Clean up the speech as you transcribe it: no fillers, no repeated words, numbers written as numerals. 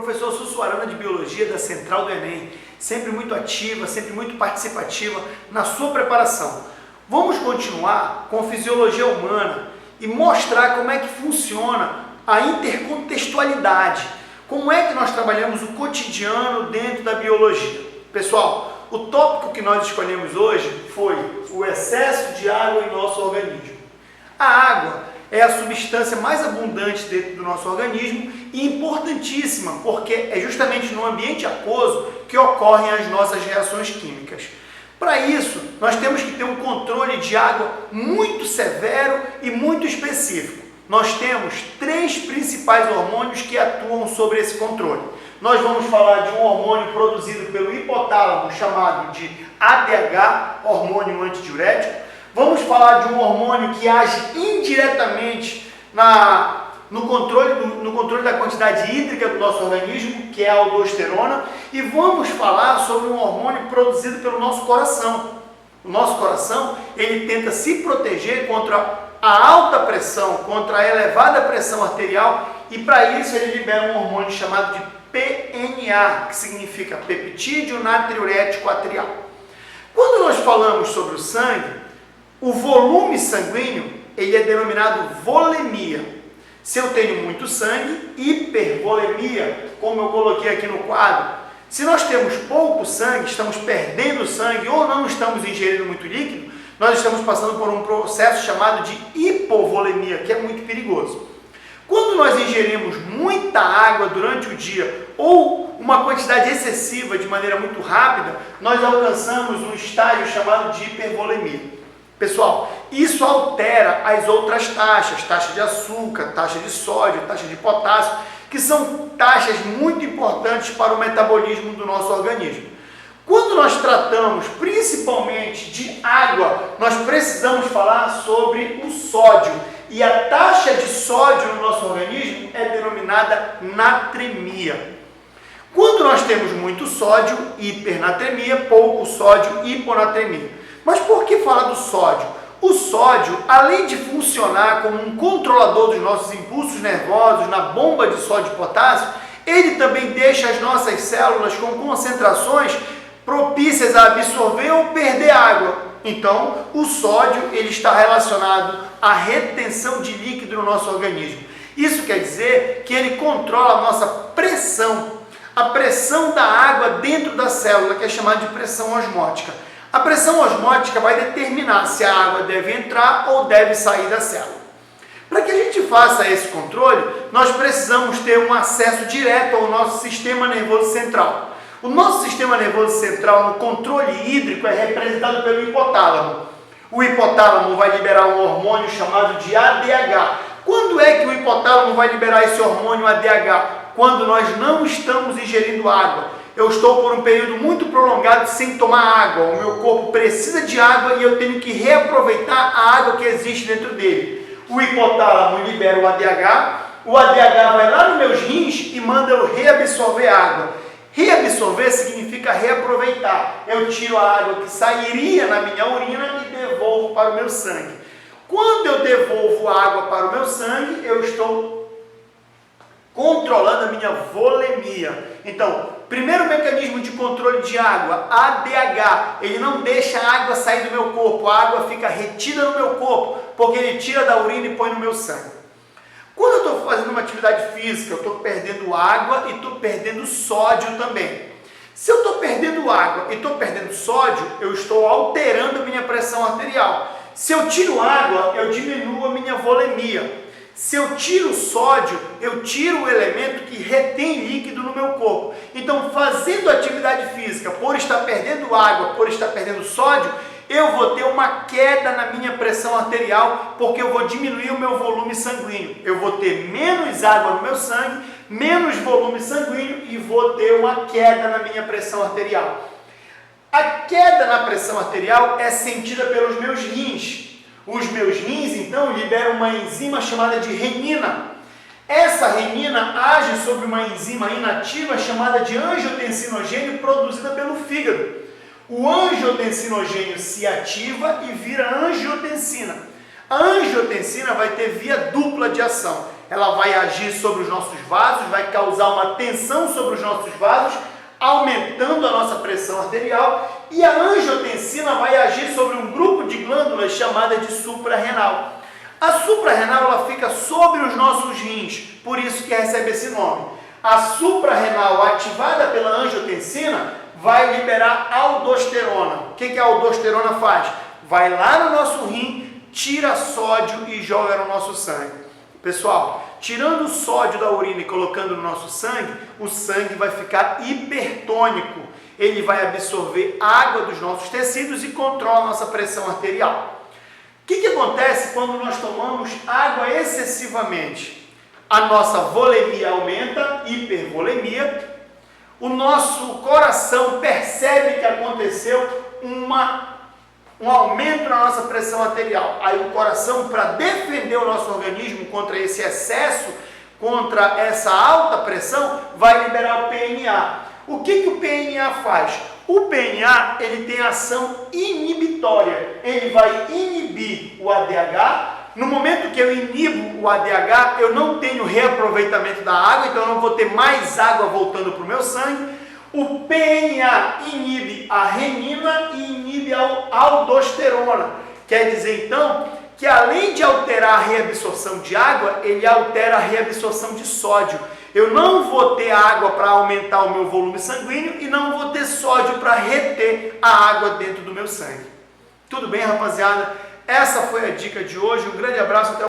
Professor Sussuarana de Biologia da Central do Enem, sempre muito ativa, sempre muito participativa na sua preparação. Vamos continuar com fisiologia humana e mostrar como é que funciona a intercontextualidade, como é que nós trabalhamos o cotidiano dentro da biologia. Pessoal, o tópico que nós escolhemos hoje foi o excesso de água em nosso organismo. A água é a substância mais abundante dentro do nosso organismo e importantíssima, porque é justamente no ambiente aquoso que ocorrem as nossas reações químicas. Para isso, nós temos que ter um controle de água muito severo e muito específico. Nós temos 3 principais hormônios que atuam sobre esse controle. Nós vamos falar de um hormônio produzido pelo hipotálamo, chamado de ADH, hormônio antidiurético. Vamos falar de um hormônio que age indiretamente no controle da quantidade hídrica do nosso organismo, que é a aldosterona. E vamos falar sobre um hormônio produzido pelo nosso coração. O nosso coração, ele tenta se proteger contra a alta pressão, contra a elevada pressão arterial, e para isso ele libera um hormônio chamado de PNA, que significa peptídeo natriurético atrial. Quando nós falamos sobre o sangue, o volume sanguíneo, ele é denominado volemia. Se eu tenho muito sangue, hipervolemia, como eu coloquei aqui no quadro. Se nós temos pouco sangue, estamos perdendo sangue ou não estamos ingerindo muito líquido, nós estamos passando por um processo chamado de hipovolemia, que é muito perigoso. Quando nós ingerimos muita água durante o dia ou uma quantidade excessiva de maneira muito rápida, nós alcançamos um estágio chamado de hipervolemia. Pessoal, isso altera as outras taxas, taxa de açúcar, taxa de sódio, taxa de potássio, que são taxas muito importantes para o metabolismo do nosso organismo. Quando nós tratamos principalmente de água, nós precisamos falar sobre o sódio. E a taxa de sódio no nosso organismo é denominada natremia. Quando nós temos muito sódio, hipernatremia, pouco sódio, hiponatremia. Mas por que falar do sódio? O sódio, além de funcionar como um controlador dos nossos impulsos nervosos na bomba de sódio e potássio, ele também deixa as nossas células com concentrações propícias a absorver ou perder água. Então, o sódio ele está relacionado à retenção de líquido no nosso organismo. Isso quer dizer que ele controla a nossa pressão, a pressão da água dentro da célula, que é chamada de pressão osmótica. A pressão osmótica vai determinar se a água deve entrar ou deve sair da célula. Para que a gente faça esse controle, nós precisamos ter um acesso direto ao nosso sistema nervoso central. O nosso sistema nervoso central no controle hídrico é representado pelo hipotálamo. O hipotálamo vai liberar um hormônio chamado de ADH. Quando é que o hipotálamo vai liberar esse hormônio ADH? Quando nós não estamos ingerindo água. Eu estou por um período muito prolongado sem tomar água. O meu corpo precisa de água e eu tenho que reaproveitar a água que existe dentro dele. O hipotálamo libera o ADH vai lá nos meus rins e manda eu reabsorver água. Reabsorver significa reaproveitar. Eu tiro a água que sairia na minha urina e devolvo para o meu sangue. Quando eu devolvo a água para o meu sangue, eu estou controlando a minha volemia. Então, primeiro mecanismo de controle de água, ADH, ele não deixa a água sair do meu corpo, a água fica retida no meu corpo, porque ele tira da urina e põe no meu sangue. Quando eu estou fazendo uma atividade física, eu estou perdendo água e estou perdendo sódio também. Se eu estou perdendo água e estou perdendo sódio, eu estou alterando a minha pressão arterial. Se eu tiro água, eu diminuo a minha volemia. Se eu tiro sódio, eu tiro o elemento que retém líquido no meu corpo. Então, fazendo atividade física, por estar perdendo água, por estar perdendo sódio, eu vou ter uma queda na minha pressão arterial, porque eu vou diminuir o meu volume sanguíneo. Eu vou ter menos água no meu sangue, menos volume sanguíneo e vou ter uma queda na minha pressão arterial. A queda na pressão arterial é sentida pelos meus rins. Os meus rins, então, liberam uma enzima chamada de renina. Essa renina age sobre uma enzima inativa chamada de angiotensinogênio produzida pelo fígado. O angiotensinogênio se ativa e vira angiotensina. A angiotensina vai ter via dupla de ação. Ela vai agir sobre os nossos vasos, vai causar uma tensão sobre os nossos vasos, aumentando a nossa pressão arterial, e a angiotensina vai agir sobre um grupo de glândulas chamada de suprarrenal. A suprarrenal ela fica sobre os nossos rins, por isso que recebe esse nome. A suprarrenal ativada pela angiotensina vai liberar aldosterona. O que a aldosterona faz? Vai lá no nosso rim, tira sódio e joga no nosso sangue. Pessoal, tirando o sódio da urina e colocando no nosso sangue, o sangue vai ficar hipertônico. Ele vai absorver água dos nossos tecidos e controla a nossa pressão arterial. O que acontece quando nós tomamos água excessivamente? A nossa volemia aumenta, hipervolemia. O nosso coração percebe que aconteceu um aumento na nossa pressão arterial. Aí o coração, para defender o nosso organismo contra esse excesso, contra essa alta pressão, vai liberar o PNA. O que o PNA faz? O PNA ele tem ação inibitória. Ele vai inibir o ADH. No momento que eu inibo o ADH, eu não tenho reaproveitamento da água, então eu não vou ter mais água voltando para o meu sangue. O PNA inibe a renina e inibe a aldosterona. Quer dizer, então, que além de alterar a reabsorção de água, ele altera a reabsorção de sódio. Eu não vou ter água para aumentar o meu volume sanguíneo e não vou ter sódio para reter a água dentro do meu sangue. Tudo bem, rapaziada? Essa foi a dica de hoje. Um grande abraço. Até